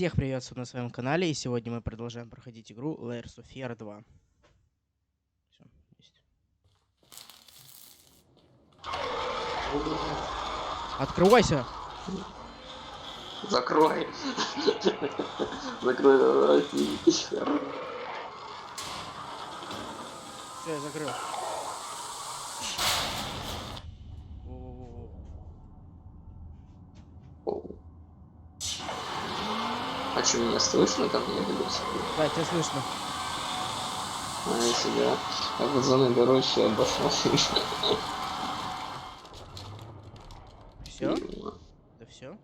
Всех приветствую на своем канале, и сегодня мы продолжаем проходить игру Layers of Fear 2. Всё, есть. Открывайся! Закрой. Закрой. Все, я закрыл. Во-во-во-во. А что, меня слышно там? Я буду Да, тебя слышно. А я себя. А пацаны, короче, обошло. Все? Да все?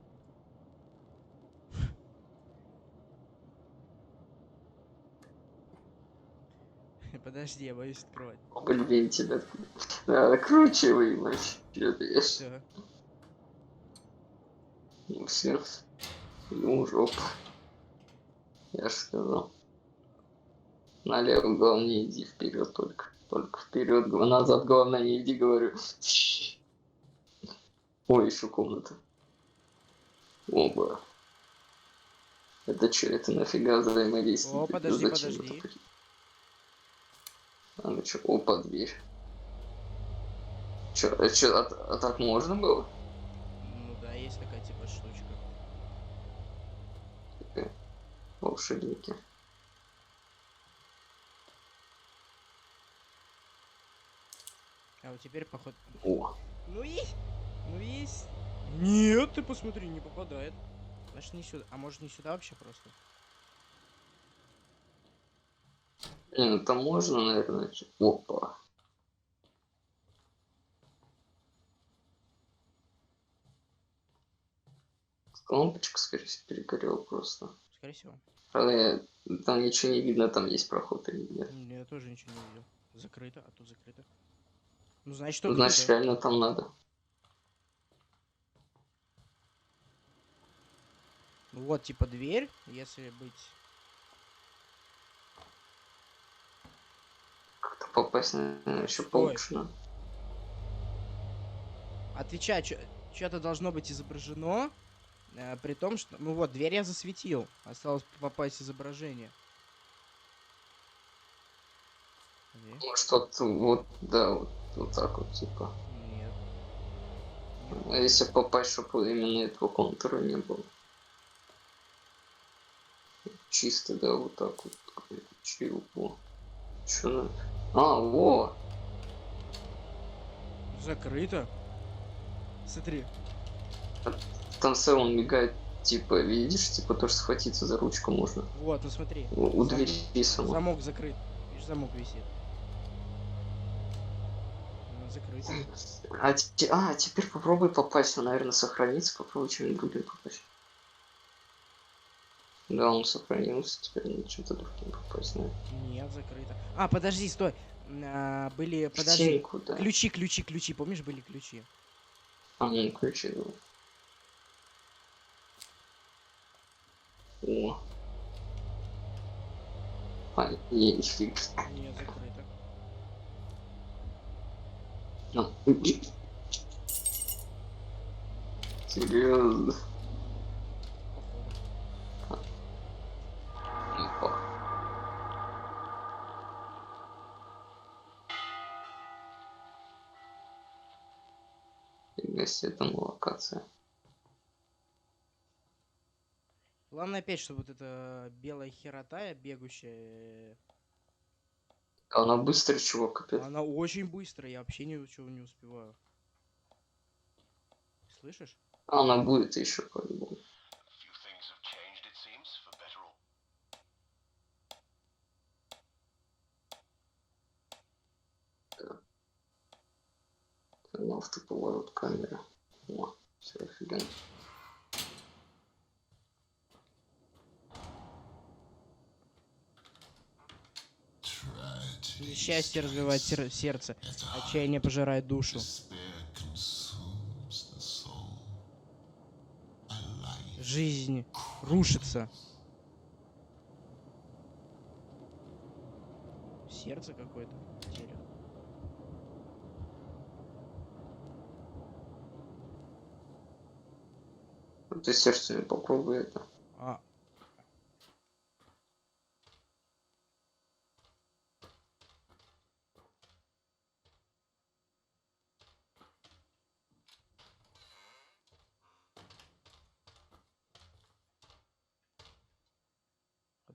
Подожди, я боюсь открывать. Блин, тебя накручивай, мать. Все. Ну все. Ну, жопа. Я ж сказал. Налево, главное, не иди вперед только. Только вперед. Назад, главное, не иди, говорю. Ой, еще комната. Оба. Это что, это нафига взаимодействие? О, подожди, Зачем это? подожди. А ну что, опа, дверь. Чё, а так можно было? Ну да, есть такая типа штучка. Волшебники. А вот теперь поход... О, Ну есть! Ну есть! Нет, ты посмотри, не попадает. Значит, не сюда. А может, не сюда вообще просто? ну там можно, наверное. Опа. Лампочка, скорее всего, перегорела просто. Скорее всего. Правда, там ничего не видно, там есть проход или нет. Я тоже ничего не видел. Закрыто, а тут закрыто. Ну, значит, Значит, оттуда. реально там надо. Ну вот, типа, дверь, если быть... Как-то попасть, наверное, еще Стой. получше надо. Отвечай, что-то должно быть изображено, при том, что... Ну вот, дверь я засветил. Осталось попасть изображение. Где? Может, вот, да, вот так вот, типа. Нет. А если попасть, чтобы именно этого контура не было. Чисто, да, вот так вот. Чего? Чё надо? А, во! Закрыто. Смотри. В конце он мигает, типа, видишь, типа, тоже схватиться за ручку можно. Вот, ну смотри. У двери сама. Замок закрыт. Видишь, замок висит. Ну, закрыто. Теперь попробуй попасть, он, наверное, сохранится, попробуй чем-нибудь другим попасть. Да, он сохранился, теперь надо чем-то другим попасть, наверное. Нет, закрыто. А, подожди, стой. Были, В подожди. теньку, да. Ключи. Помнишь, были ключи? А, ну, ключи, да. О. А, не, фиг. Нет, закрыто. Ну, серьезно. Походу. Опа. Фига себе, там локация. Главное опять, чтобы вот эта белая херота бегущая, Она быстро, чувак, капец. она очень быстрая, я вообще ничего не успеваю. Слышишь? Она будет еще по-любому. Автоповорот камеры. О, все офигенно. Счастье развивает сердце, отчаяние пожирает душу. Жизнь рушится. Сердце какое-то дерево. Ты сердцами попробуй это. А,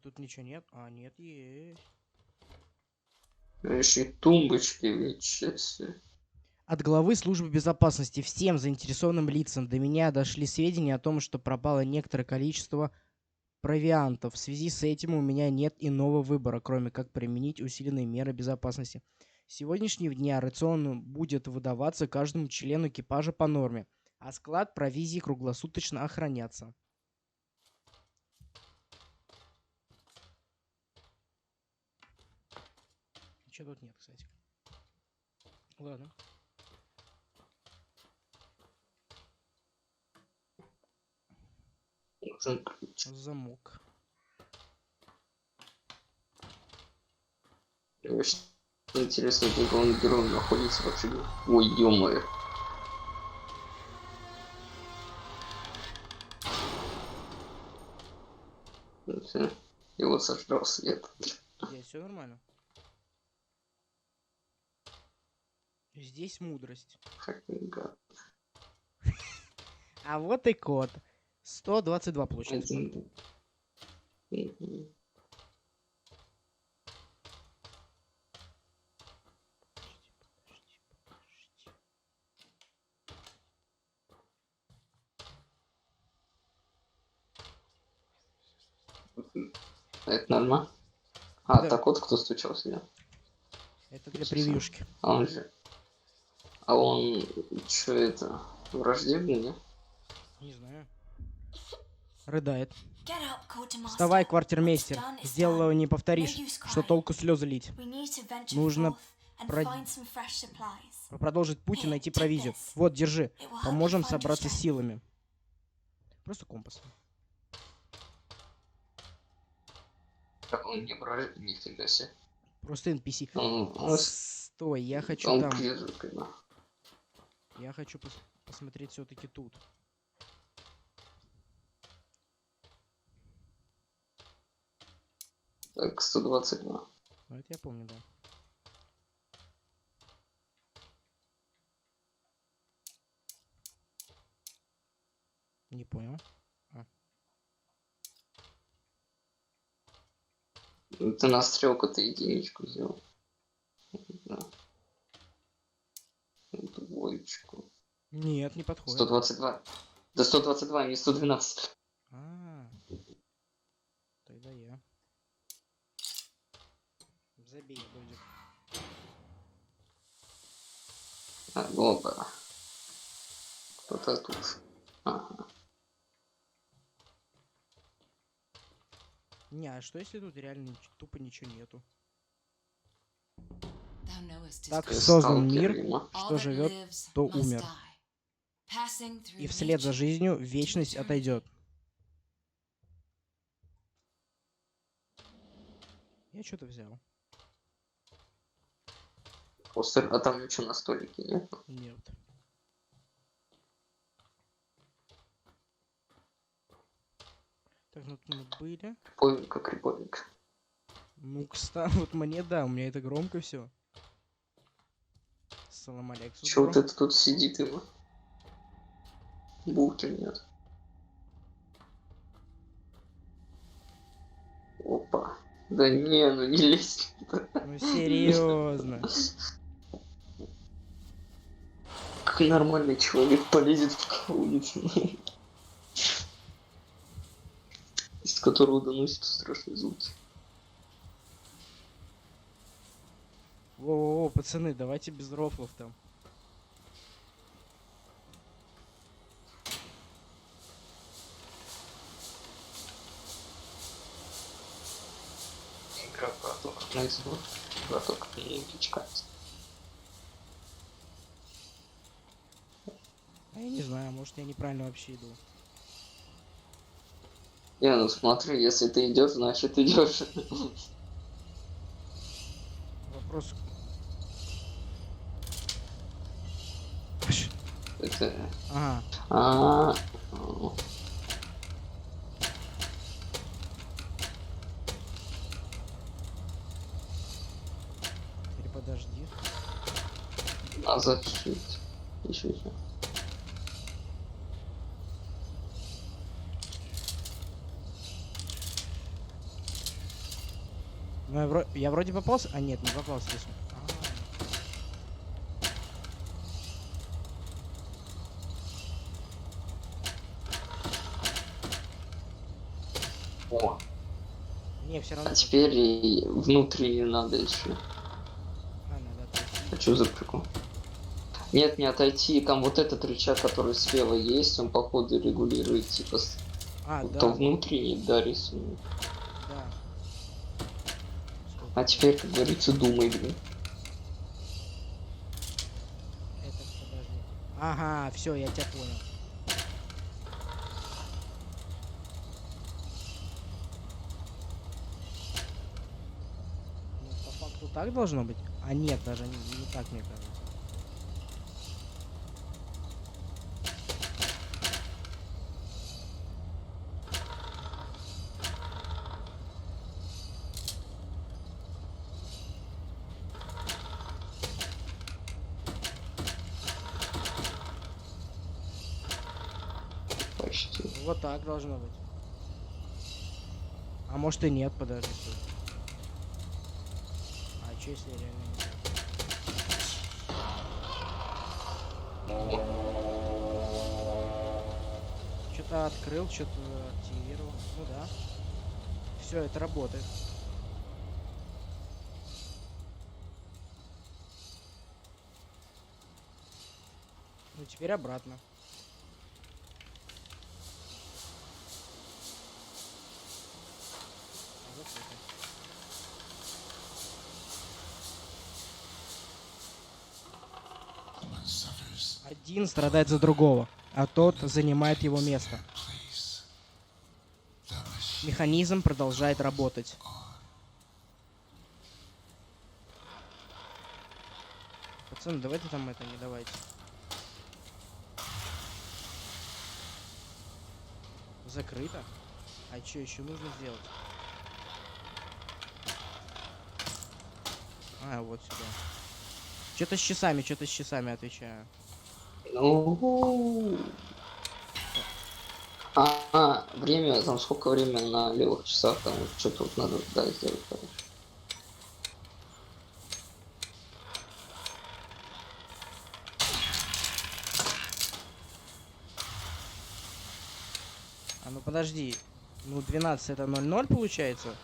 тут ничего нет. А, нет, есть. Еще тумбочки, ничего себе. От главы службы безопасности всем заинтересованным лицам до меня дошли сведения о том, что пропало некоторое количество провиантов. В связи с этим у меня нет иного выбора, кроме как применить усиленные меры безопасности. С сегодняшнего дня рацион будет выдаваться каждому члену экипажа по норме, а склад провизии круглосуточно охраняться. Ничего тут нет, кстати. Ладно. Нужен ключ. Замок. Мне очень интересно, где главный герой находится вообще. Ой, ё-моё. Это его сожрал свет. Здесь все нормально. Здесь мудрость. Fucking God. А вот и код. 122 получается. Один. Мгм. Это нормально? А, Да. так вот кто стучался, да? Это для превьюшки. А он же... А он... Чё это? Враждебный, не? Не знаю. Рыдает. Вставай, Вставай, квартирмейстер. Сделала не повторишь. Что толку слезы лить? Нужно Продолжить путь и найти провизию. Вот, держи. Поможем собраться силами. Просто компас. Так он не брали, нифига себе. Просто NPC. Он Стой, я хочу он там. призрак, да. Я хочу посмотреть все-таки тут. Так, 122. Ну, это я помню, да. Не понял. Ты на стрелку-то единичку сделал. Да. Двоечку. Нет, не подходит. 122. Да 122, не 112. А, тогда я. Забей, додик. А, опа. Кто-то тут. Ага. Не, а что если тут реально тупо ничего нету? Так Ты создан сталкер, мир, Рима. что живет, то умер. И вслед за жизнью вечность отойдет. Я что-то взял. Постер, а там ничего на столике нет? Нет. Так, ну тут мы были. Криповенько, криповенько. Ну, кстати, вот мне да, у меня это громко все. Салам алейкум. Чё вот это тут сидит его? Булки нет. Опа. Да не, ну не лезь. Ну серьезно. Как нормальный человек полезет в улицу, из которого доносятся страшные звуки. Во-во-во, пацаны, давайте без рофлов там. Игра про то, как найти звук, про то, как не пичкать. А я не знаю, может я неправильно вообще иду. Не, ну смотри, если ты идешь, значит идешь. Вопрос. Это... Ага. А, Теперь подожди. назад чуть-чуть. Еще. Ну, я вроде попался. А, нет, не попался здесь. О, Не, все равно. а теперь и внутреннюю надо еще. А, надо отойти. А что за прикол? Нет, не отойти. Там вот этот рычаг, который слева есть, он походу регулирует, типа, А, то да, внутренний, да, рисунок. да. Стоп, А теперь, как говорится, думай, блин. это подожди. Ага, все, я тебя понял. Ну, по факту так должно быть? А нет, даже не так, мне кажется. Почти. Вот так должно быть. А может и нет, подожди. Стой. А что если реально не так? Что-то открыл, что-то активировал. Ну да. Все, это работает. Ну теперь обратно. Закрыто. Один страдает за другого, а тот занимает его место. Механизм продолжает работать. Пацаны, давайте там это не давайте. Закрыто? А что еще нужно сделать? А, вот сюда. Что-то с часами отвечаю. Ну. Время, там сколько времени на левых часах, там что тут надо, да, сделать, короче. А ну подожди. Ну 12 это 00 получается?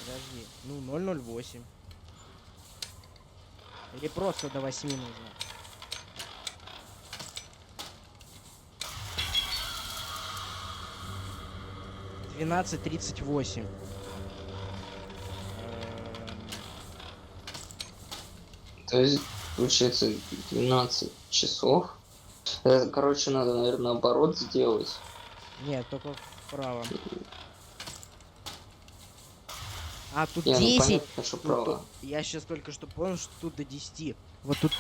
Подожди. Ну 008. Или просто до 8 нужно? Двенадцать 38. То есть, получается, 12 часов. Это, короче, надо, наверное, наоборот сделать. Нет, только вправо. А, тут Не, ну 10. понятно, что Тут право. я сейчас только что понял, что тут до 10. Вот тут.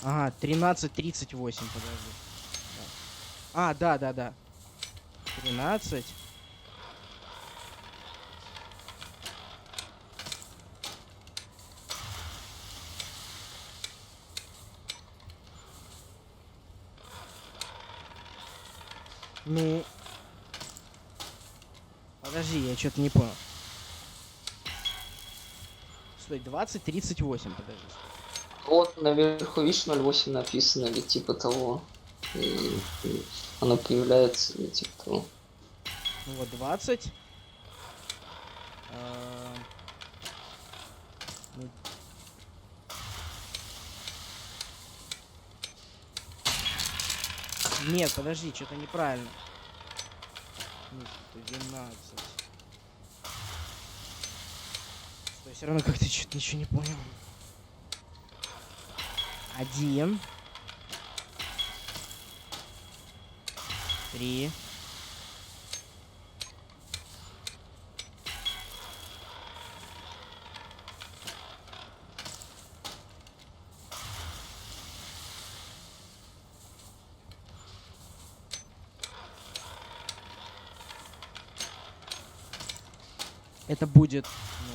Ага, 13:38, подожди. Да. А, да. 13. Ну. Подожди, я что-то не понял. Стой, 20:38, подожди. Вот наверху, видишь, 0,8 написано, или типа того. И оно появляется, или типа того. Ну вот 20. Ну, нет, подожди, что-то неправильно. Ну, 12. Стой, все равно как-то что-то ничего не понял. 1. 3. Это будет, ну,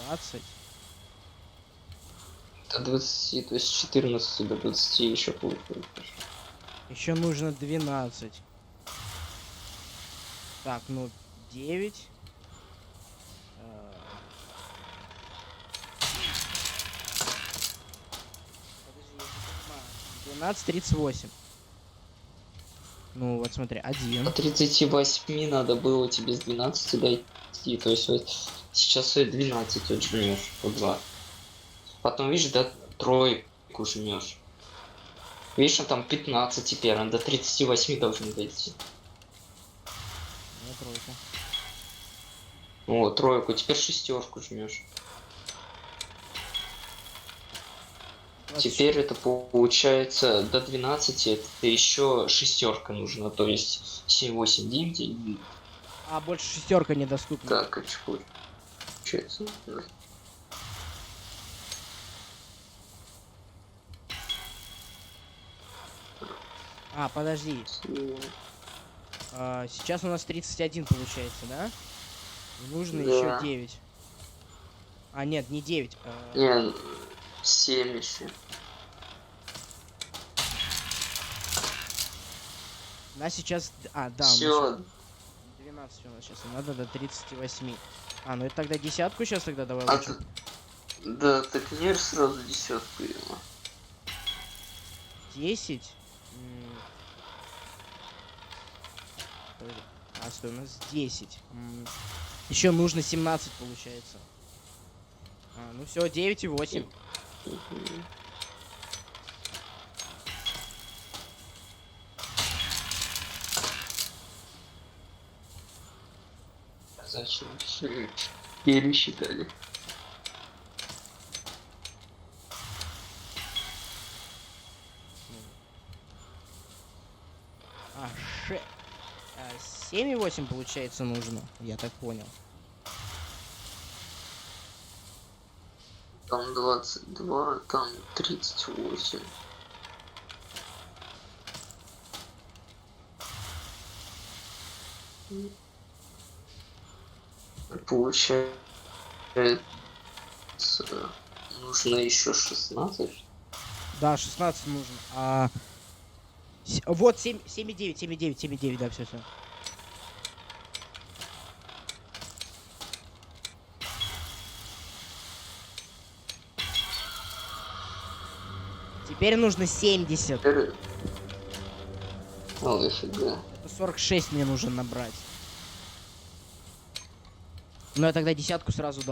20. До 20, то есть с 14 до 20 еще получается. Еще нужно 12. Так, ну 9. Подожди, я не понимаю. 12, 38. Ну вот смотри, 1. До 38 надо было тебе с 12 дойти. То есть вот сейчас вот 12 вот жмешь по 2. Потом, видишь, до тройку жмешь. Видишь, он там 15 теперь, он до 38 должен дойти. Ну, тройка. О, тройку, теперь шестерку жмешь. Теперь это получается до 12, это еще шестерка нужна, то есть 7, 8, 9, 9. А, больше шестерка недоступна. Так, а что получается? А, подожди. Сейчас у нас 31 получается, да? И нужно еще Да. 9. А, нет, не 9. Не, 7 еще. У нас сейчас... А, да, у нас Все, 12 у нас сейчас. И надо до 38. А, ну это тогда десятку сейчас тогда давай а лучше. да, так не сразу десятку ему. 10. Подожди. А, стой, у нас 10. Еще нужно 17, получается. А, ну все, 9 и 8. Зачем? Пересчитали. А, 7 и 8, получается, нужно. Я так понял. Там 22, там 38. Получается, нужно еще 16. Да, 16 нужно. Вот 7, 7,9, 7,9, 7,9, да, все. Теперь нужно 70. О, нифига. Это 46 мне нужно набрать. Но я тогда десятку сразу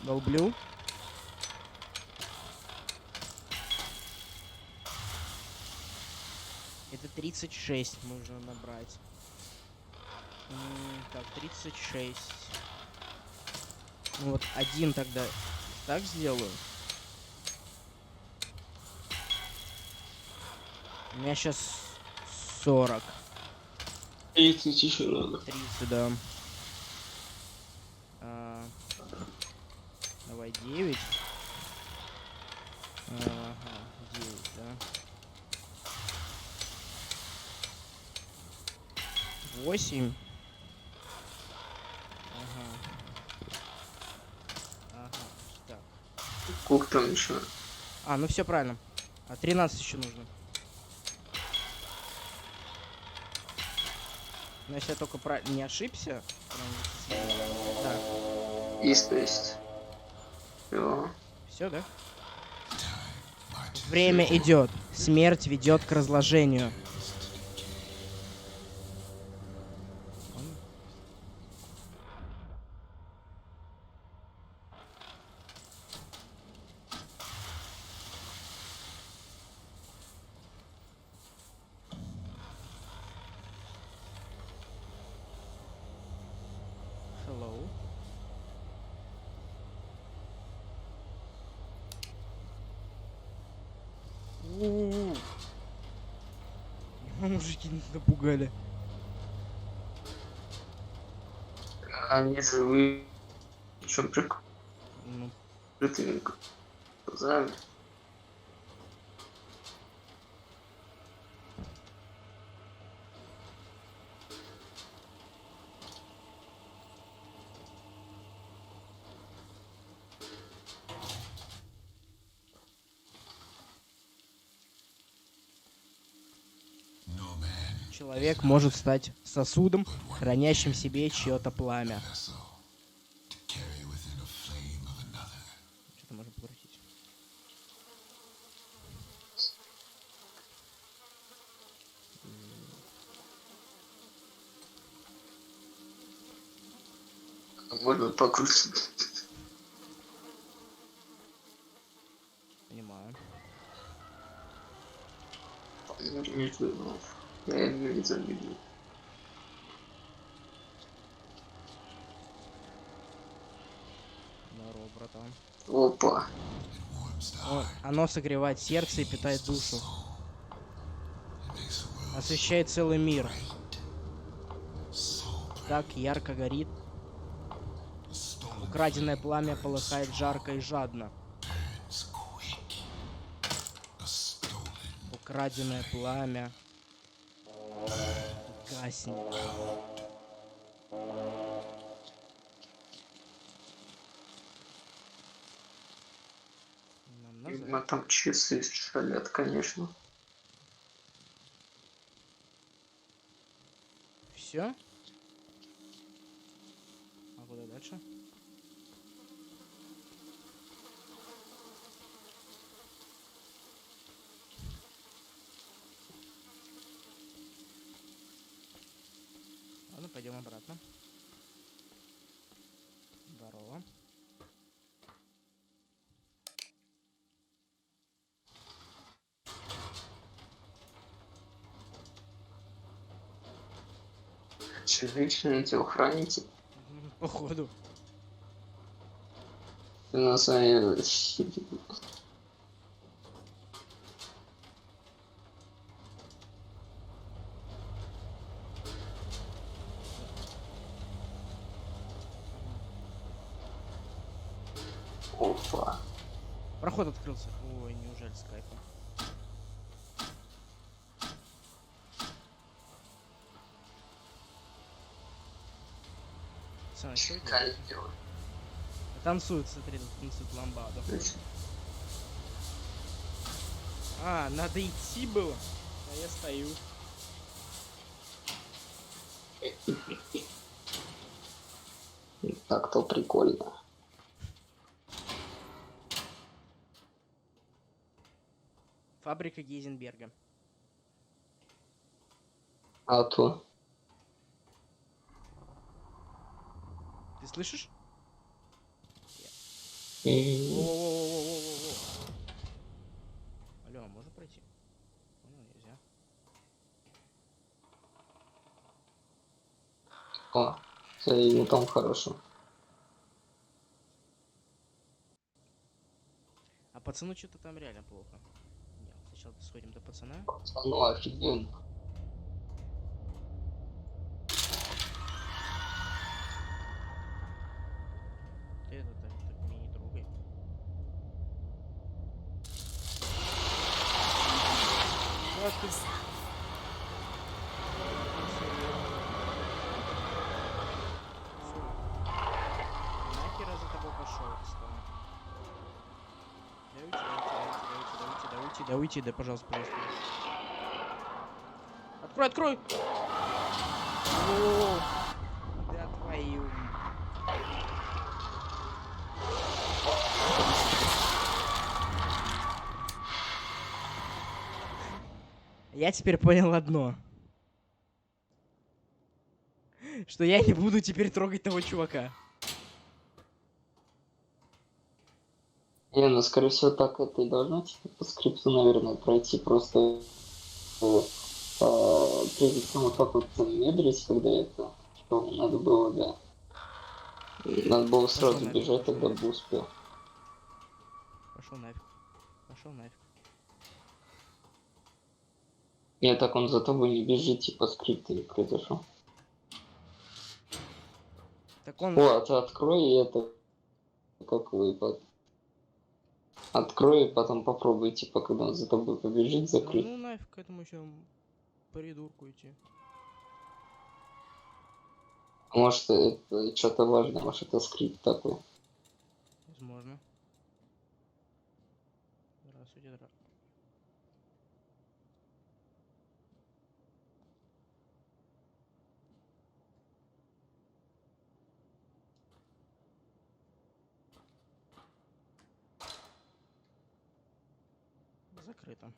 долблю. Это 36 нужно набрать. Так, 36. Ну вот один тогда так сделаю. У меня сейчас 40. 30 еще надо. 30, да. Давай 9. Ага, 9, да. 8. Ага, так. Сколько там еще? А, ну все правильно. 13 еще нужно. Но если я только не ошибся. Так. Есть, то есть. Все. Все, да? Время идет. Смерть ведет к разложению. Hello. Мужики напугали. Они живые. Причем Ну, прикрытыми глазами. Человек может стать сосудом, хранящим в себе чье-то пламя. Что-то можно покрутить. Можно покрутить. Понимаю. Я не видел. Здорово, братан. Опа. Оно согревает сердце и питает душу. Освещает целый мир. Так ярко горит. Украденное пламя полыхает жарко и жадно. Украденное пламя гаснет. Нам назад. Видимо, там часы шалят, конечно. Все? А куда дальше? Ладно, пойдем обратно. Здорово. Личные телохранитель. Походу. Ты на самом Опа. Проход открылся. Ой, неужели с кайфом? Пацаны, что это? Калибр. Танцует, смотри, тут танцует ламбаду. А, надо идти было. А я стою. Так-то прикольно. Фабрика Гейзенберга. А то. Ты слышишь? М, Во-во-во-во-во-во-во. Алло, а можно пройти? Ну, нельзя. О, ему там хорошо. А пацану что-то там реально плохо. Нет, сначала сходим до пацана. Ну, офигенно. Ты это так меня не трогай. Да ты... Нахер я за тобой пошел, встал. Да уйти, да, пожалуйста, пожалуйста. Открой, открой! О, да твою. Я теперь понял одно. Что я не буду теперь трогать того чувака. Не, ну, скорее всего, так это и должно типа, по скрипту, наверное, пройти. Просто прежде чем вот так вот медлить, когда это, что надо было, да. Надо было сразу нафиг, бежать, пошел тогда нафиг. бы успел. Пошел нафиг. Пошел нафиг. Нет, так он за тобой не бежит, типа скрипт не произошел. Так он... О, а ты открой и это, как вы, открой и потом попробуй, типа, когда он за тобой побежит, Да закрыть. ну нафиг к этому еще придурку идти. А может, это что-то важное, может, это скрипт такой. Возможно. Здравствуйте, Закрыто.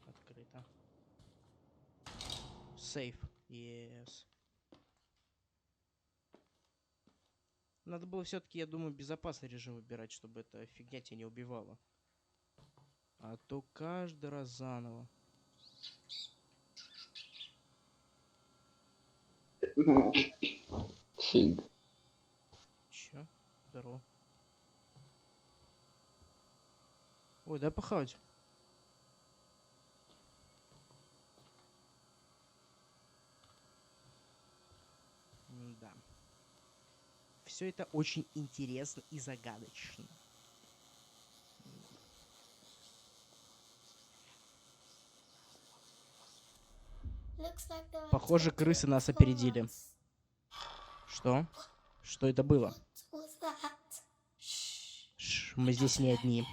Открыто. Сейф. Yes. Надо было все-таки, я думаю, безопасный режим выбирать, чтобы эта фигня тебя не убивала. А то каждый раз заново. Фиг. Чё? Здорово. Ой, дай похавать. Да. Все это очень интересно и загадочно. Looks like they're Похоже, expecting крысы нас for опередили. us. Что? Что это было? What was that? Shh. Мы здесь не одни.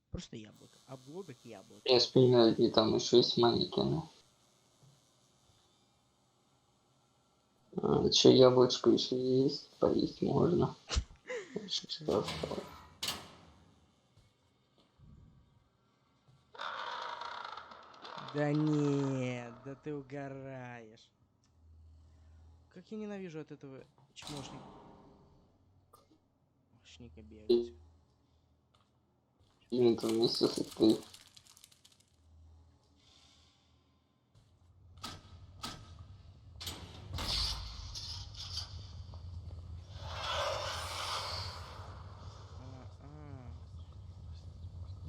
Просто яблоко. Обломок яблоко. Я вспоминаю, и там еще есть манекены. А, что, яблочко еще есть? Поесть можно. Что осталось? Да нет, да ты угораешь. Как я ненавижу от этого чмошника бегать. Именно вместе с этой.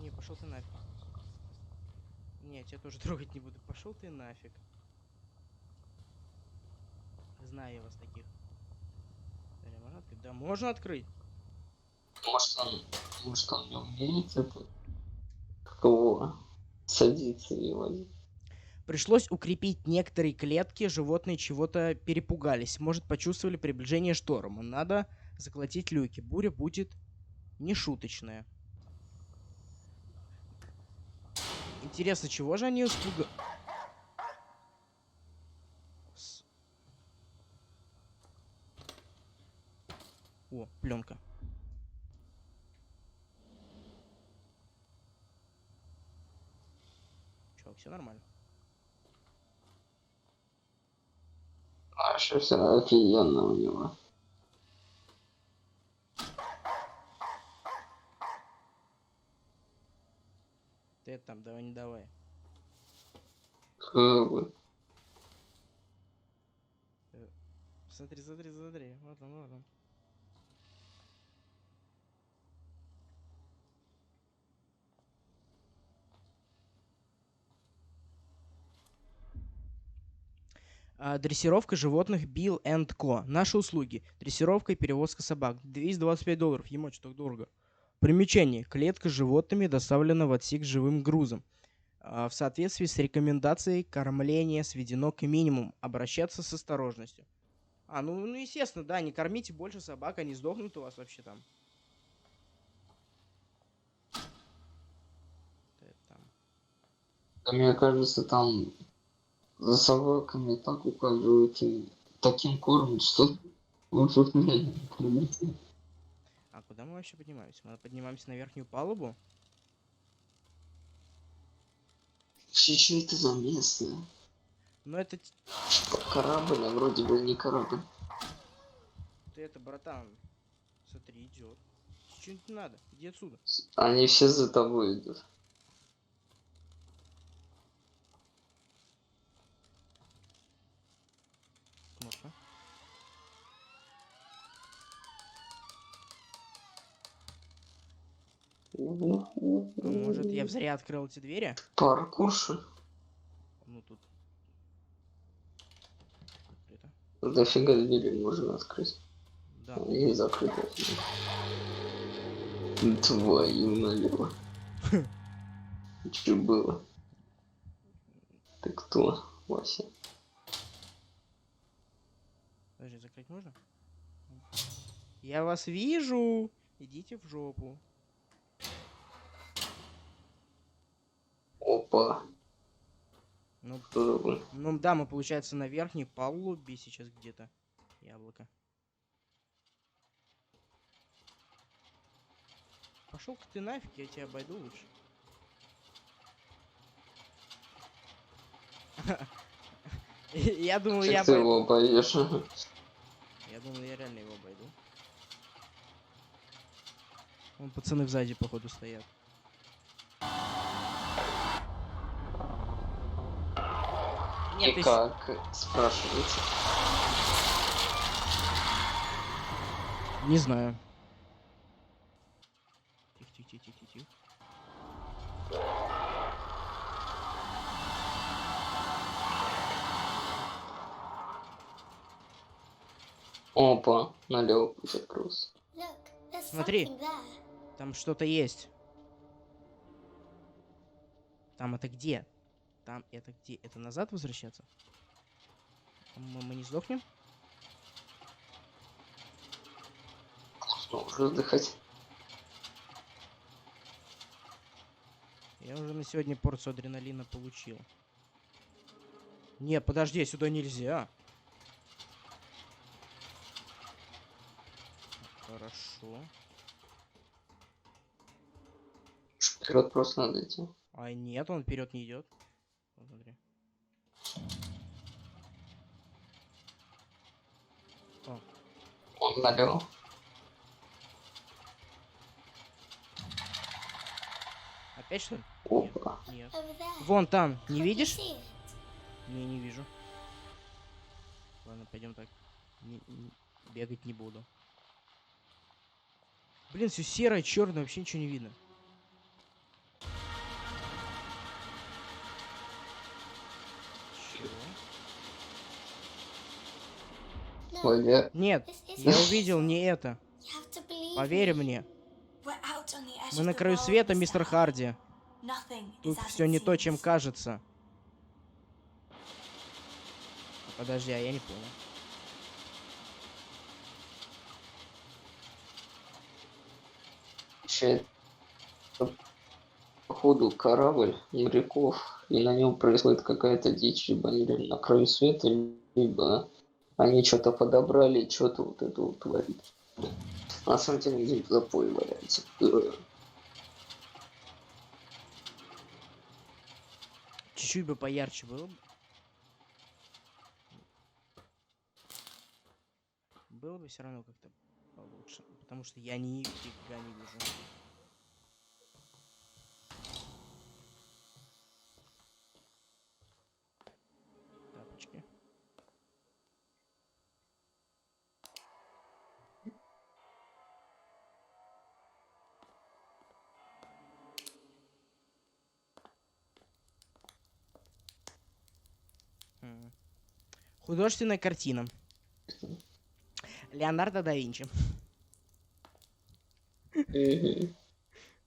Не, пошел ты нафиг. Не, тебя тоже трогать не буду. Пошел ты нафиг. Знаю я вас таких. Можно открыть? Да, можно открыть. Может он не умеет это? Кого? Садиться и водить. Пришлось укрепить некоторые клетки, животные чего-то перепугались. Может, почувствовали приближение шторма. Надо заколотить люки. Буря будет нешуточная. Интересно, чего же они испугались? О, пленка. Чувак, все нормально. А что все офигенно у него. Ты это там, давай не давай. Смотри, смотри, смотри. Вот он, вот он. Дрессировка животных Bill Co. Наши услуги. Дрессировка и перевозка собак. $225. Ему что так дорого. Примечание. Клетка с животными доставлена в отсек с живым грузом. В соответствии с рекомендацией кормление сведено к минимуму. Обращаться с осторожностью. Ну естественно, да, не кормите больше собак, они сдохнут у вас вообще там. Да, мне кажется, там за собаками так ухаживают и таким кормят, что лучше в меня не кормите. А куда мы вообще поднимаемся? Мы поднимаемся на верхнюю палубу? Что это за место? Но это... Корабль, а вроде бы не корабль. Ты это, братан. Смотри, идет. Что-нибудь надо. Иди отсюда. Они все за тобой идут. Кнопка. А может, я зря открыл эти двери? Паркурши. Ну тут. Открыто. Дофига двери можно открыть. Да. И закрыто. Твою налево. Че было? Ты кто, Вася? Подожди, закрыть можно? Я вас вижу! Идите в жопу. Опа. Ну, Что такое? ну да, мы, получается, на верхней палубе сейчас где-то. Яблоко. Пошел-ка ты нафиг, я тебя обойду лучше. Я думал, я Как ты обойду. его обойдешь? Я думал, я реально его обойду. Вон пацаны сзади, походу, стоят. Нет, И ты... как, спрашивается. Не знаю. Тихо-тихо-тихо-тихо-тихо. Опа, налево путь открылся. Look, there's Смотри. something there. Там что-то есть. Там это где? Там это где? Это назад возвращаться? Мы не сдохнем? Ну, уже вздыхать. Я уже на сегодня порцию адреналина получил. Не, подожди, сюда нельзя. Хорошо. Вперед просто надо идти. А нет, он вперед не идет. Посмотри. О, Он налево. опять что ли? Опа. Нет. Over there. Вон там, не Can't you видишь? see it? Не вижу. Ладно, пойдем так. Бегать не буду. Блин, все серое, черное, вообще ничего не видно. Чего? No, Ой, Нет, this isn't я it. увидел не это. You have to believe Поверь me. мне. We're out on the edge Мы of на the краю world, света, Mr. мистер Hardy. Харди. Nothing is Тут as все it не то, чем seems. кажется. Подожди, а я не понял. вообще, походу корабль моряков, и на нем происходит какая-то дичь, либо они реально на краю света, либо они что-то подобрали, что-то вот это вот творит. На самом деле где в запое валяется. Чуть-чуть бы поярче было бы. Было бы все равно как-то получше. Потому что я нифига не вижу. Тапочки. Художественная картина. Леонардо да Винчи. Мгм.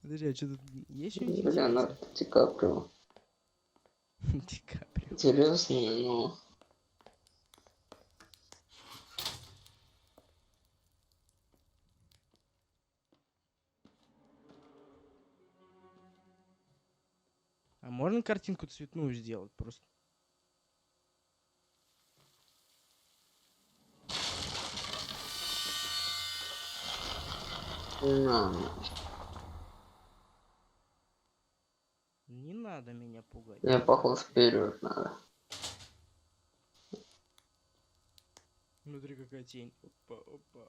Подожди, а что тут есть что-нибудь Леонардо Ди Каприо. Ди Каприо. Интересно, но... А можно картинку цветную сделать просто? Не надо меня пугать. Мне поход вперед надо. Смотри, какая тень. Опа, опа.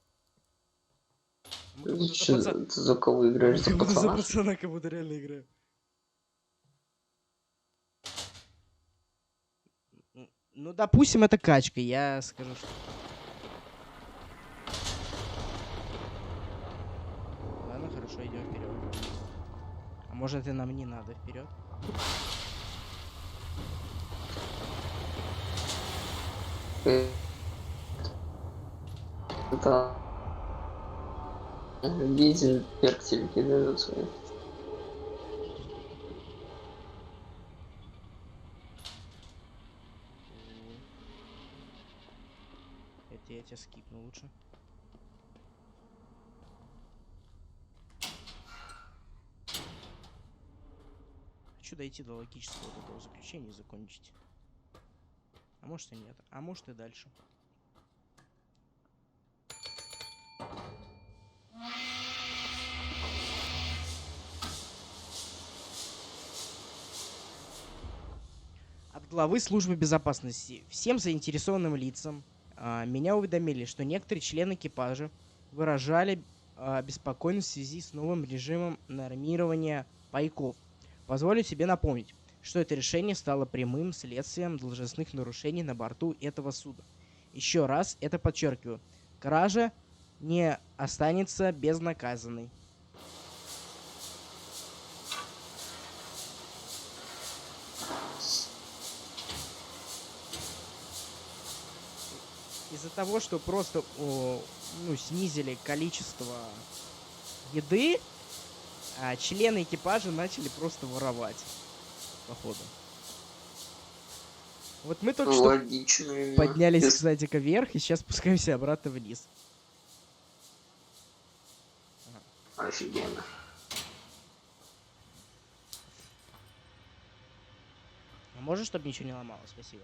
Мы Ты как будто чё, за пацан- ты за кого играешь? За как будто за пацана? пацана, как будто реально играю. Ну, допустим, это качка. Я скажу, что... Ладно, хорошо, идем вперед. А может, и нам не надо вперед? Это... Виден перктильки дают свои. Это я тебя скипну лучше. Хочу дойти до логического вот этого заключения и закончить. А может и нет. А может и дальше. главы службы безопасности. Всем заинтересованным лицам меня уведомили, что некоторые члены экипажа выражали беспокойность в связи с новым режимом нормирования пайков. Позволю себе напомнить, что это решение стало прямым следствием должностных нарушений на борту этого суда. Еще раз это подчеркиваю. Кража не останется безнаказанной. Из-за того, что просто снизили количество еды, члены экипажа начали просто воровать, походу. Вот мы только что Логично. именно. поднялись, Без- кстати, вверх, и сейчас спускаемся обратно вниз. Офигенно. А можешь, чтобы ничего не ломалось? Спасибо.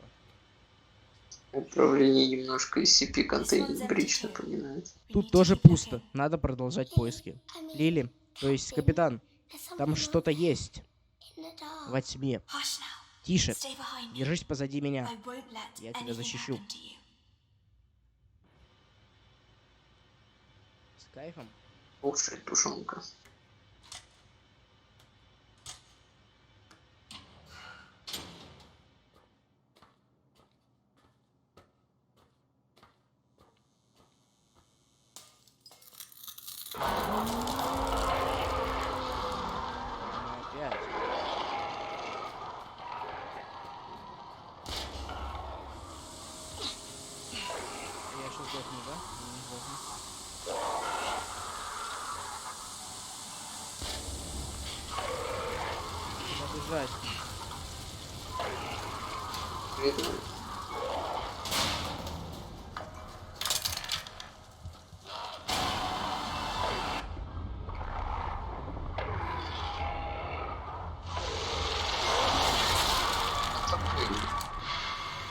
Управление немножко SCP This контейнер one's empty брич too. напоминает. We Тут need to тоже keep пусто. looking. Надо продолжать поиски. I mean, Лили, то есть капитан, there's там something что-то есть in the dark. во тьме. Hush now. Тише, Stay behind me. держись позади меня. I won't let Я тебя anything защищу. happen to you. С кайфом. Слушай, тушенка. Ну, опять. Я сейчас сдохну, да? Не сдохну. Надо бежать. Видно?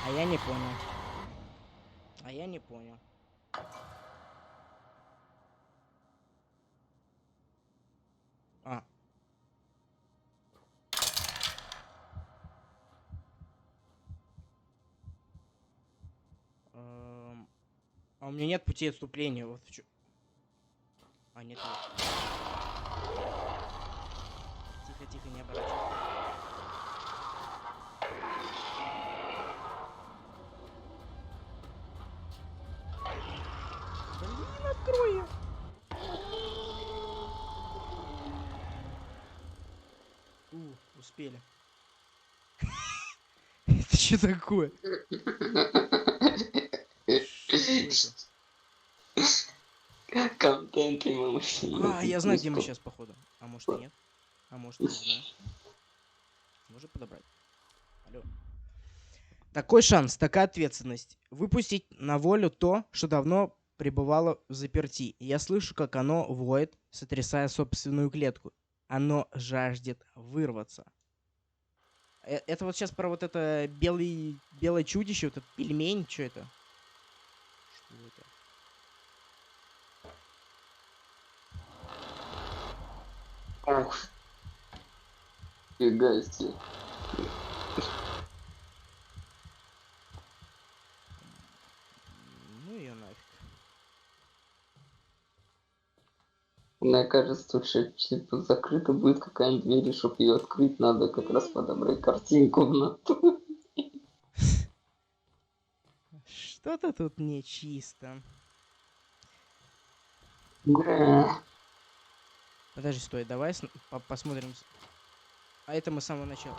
А я не понял. А я не понял. А. А у меня нет пути отступления. Вот в чё. А, нет. Тихо, тихо, не оборачивайся. Блин, открой её. Успели. Это что такое? Что это? Контент ему А, я знаю, где мы сейчас, походу. А может и нет? А может, не знаю. Можно подобрать? Алло. Такой шанс, такая ответственность. Выпустить на волю то, что давно пребывало в заперти. Я слышу, как оно воет, сотрясая собственную клетку. Оно жаждет вырваться. Это вот сейчас про вот это белое чудище, вот этот пельмень, что это? Что это? Ох. Фига себе. Ну ее нафиг. Мне кажется, тут что типа закрыта будет какая-нибудь дверь, и чтобы ее открыть, надо как раз подобрать картинку в натуре. Что-то тут нечисто. Бля. Подожди, стой, давай посмотрим. А это мы с самого начала.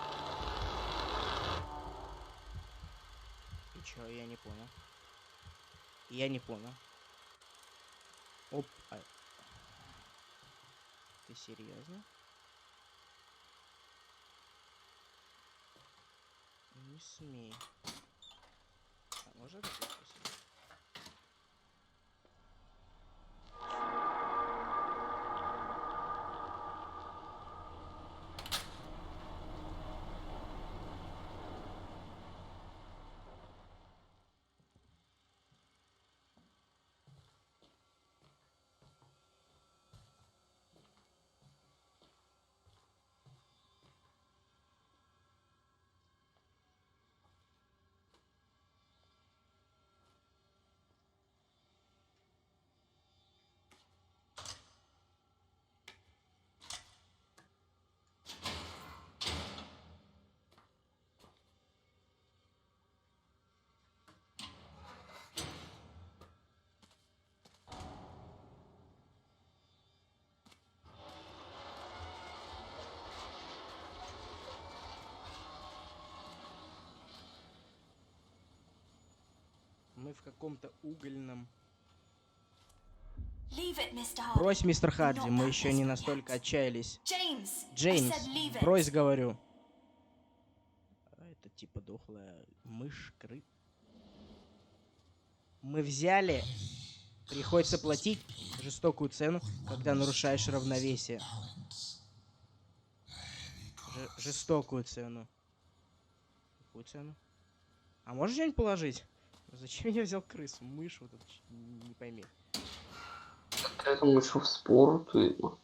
И чё, я не понял. Я не понял. Оп. Ты серьезно? Не смей. А можно такое спросить? Мы в каком-то угольном... Leave it, Mr. Hardy. Брось, мистер You're Харди, not мы that еще не desperate настолько yet. отчаялись. James, I Джеймс, said leave it. брось, говорю. Это типа дохлая мышь, крыт. Мы взяли... Приходится платить жестокую цену, когда нарушаешь равновесие. Жестокую цену. Какую цену? А можешь что-нибудь положить? Зачем я взял крысу? Мышь вот эту, не пойми. Какая-то мышь в спорт, видно.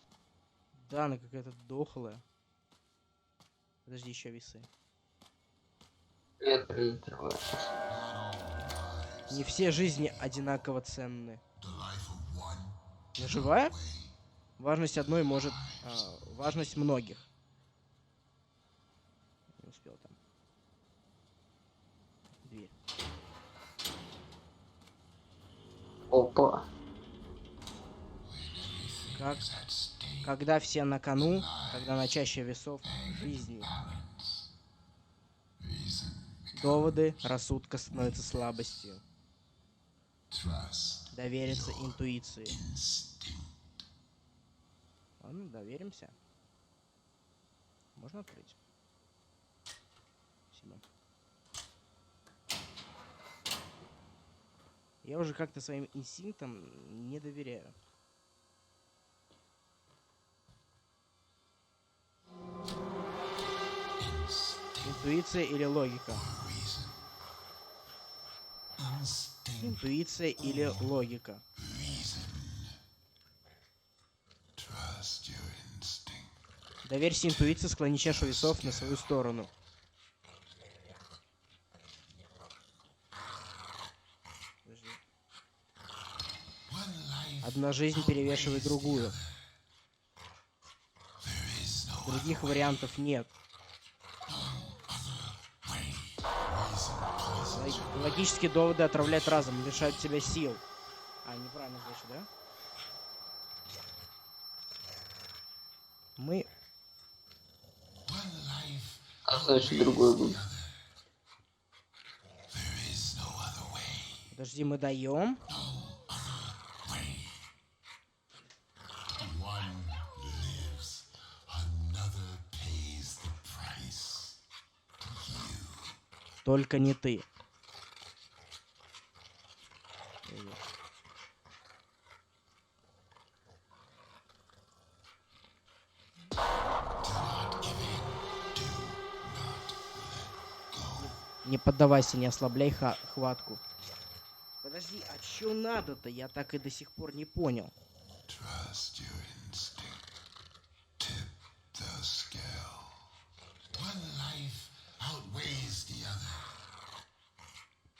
Да, она какая-то дохлая. Подожди, еще весы. Это не трогает. Не все жизни одинаково ценны. Она живая? Важность одной может... важность многих. Не успел там. Дверь. Опа. Когда все на кону, когда на чаще весов жизни. Доводы рассудка становятся слабостью. Довериться интуиции. Ладно, доверимся. Можно открыть? Спасибо. Я уже как-то своим инстинктам не доверяю. Интуиция или логика? Интуиция или логика? Доверься интуиции, склони чашу весов на свою сторону. Подожди. Одна жизнь перевешивает другую. Других вариантов нет. Логические доводы отравляют разум, лишают тебя сил. А, неправильно, значит, да? Мы... А значит другой будет. Подожди, мы даем? Только не ты. Не поддавайся, не ослабляй хватку. Подожди, а чё надо-то? Я так и до сих пор не понял.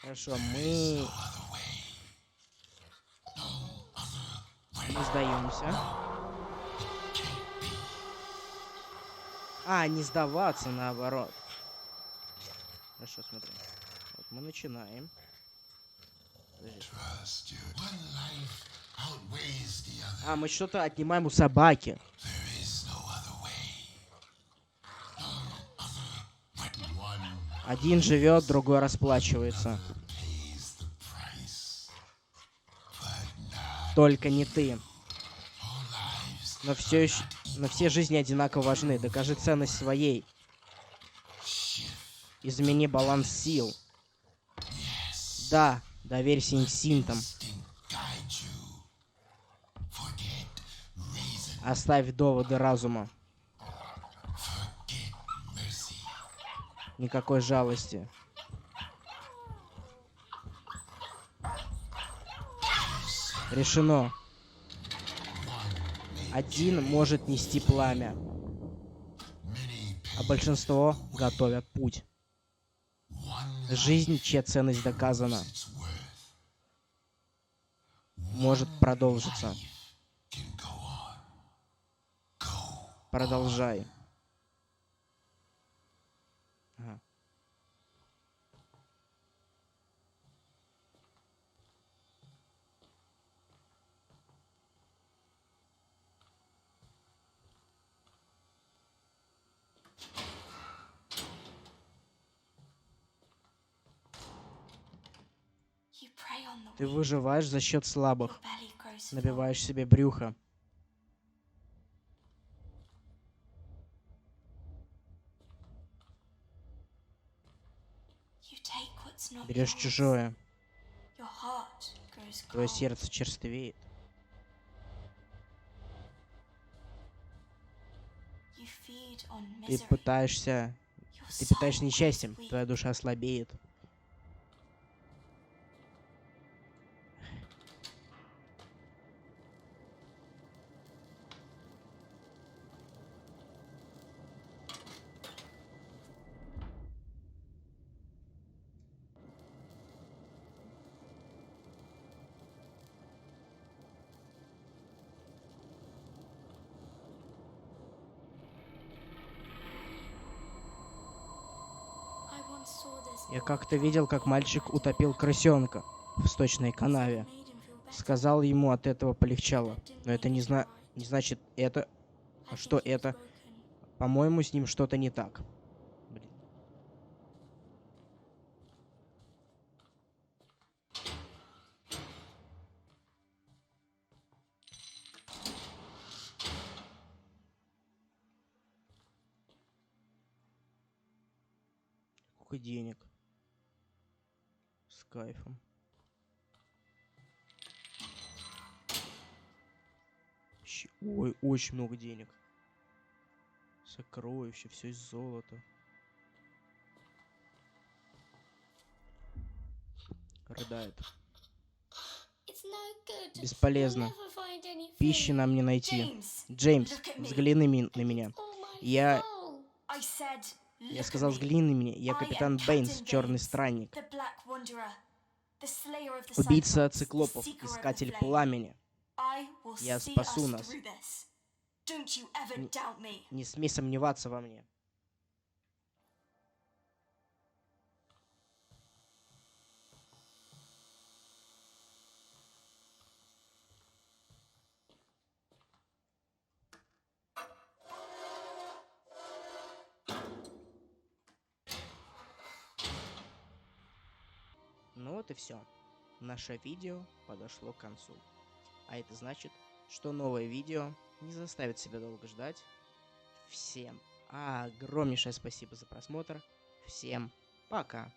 Хорошо, мы сдаемся. А, не сдаваться, наоборот. Хорошо, смотри. Вот мы начинаем. Подожди. А, мы что-то отнимаем у собаки. Один живет, другой расплачивается. Только не ты. Но все жизни одинаково важны. Докажи ценность своей. Измени баланс сил. Да, доверься инстинктам. Оставь доводы разума. Никакой жалости. Решено. Один может нести пламя, а большинство готовят путь. Жизнь, чья ценность доказана, может продолжиться. Продолжай. Ага. You prey on the Ты weak. выживаешь за счет Your слабых. belly grows full. Набиваешь себе брюхо. You take what's not Берешь yours. чужое. Your heart grows Твое cold. сердце черствеет. You feed on Ты misery. пытаешься... Your Ты soul питаешься grows несчастьем. weak. Твоя душа слабеет. I once saw this Я boy как-то try видел, to как make мальчик Dad утопил happy. крысенка в сточной Said it канаве. made him feel better. Сказал ему, от этого полегчало. That didn't Но это make не, it right. не значит это... I А что think he was это? broken. По-моему, с ним что-то не так. Блин. Сколько денег? С кайфом. Ой, очень много денег. Сокровища, все из золота. Рыдает. It's no good. Бесполезно. You'll never find any Пищи food. нам не найти. James, Джеймс, look at me. взгляни на And меня. it's all my Я fault. I said, Я look сказал, at me. взгляни на меня. Я I am капитан Бэйнс, Captain черный Baines, странник. the Black Wanderer, the slayer of the Убийца Cyclops, the циклопов, seeker of the искатель flame. пламени. I will Я see спасу us нас. through this. Don't you ever Н- doubt me. Не смей сомневаться во мне. Ну вот и все. Наше видео подошло к концу. А это значит, что новое видео не заставит себя долго ждать. Всем огромнейшее спасибо за просмотр. Всем пока.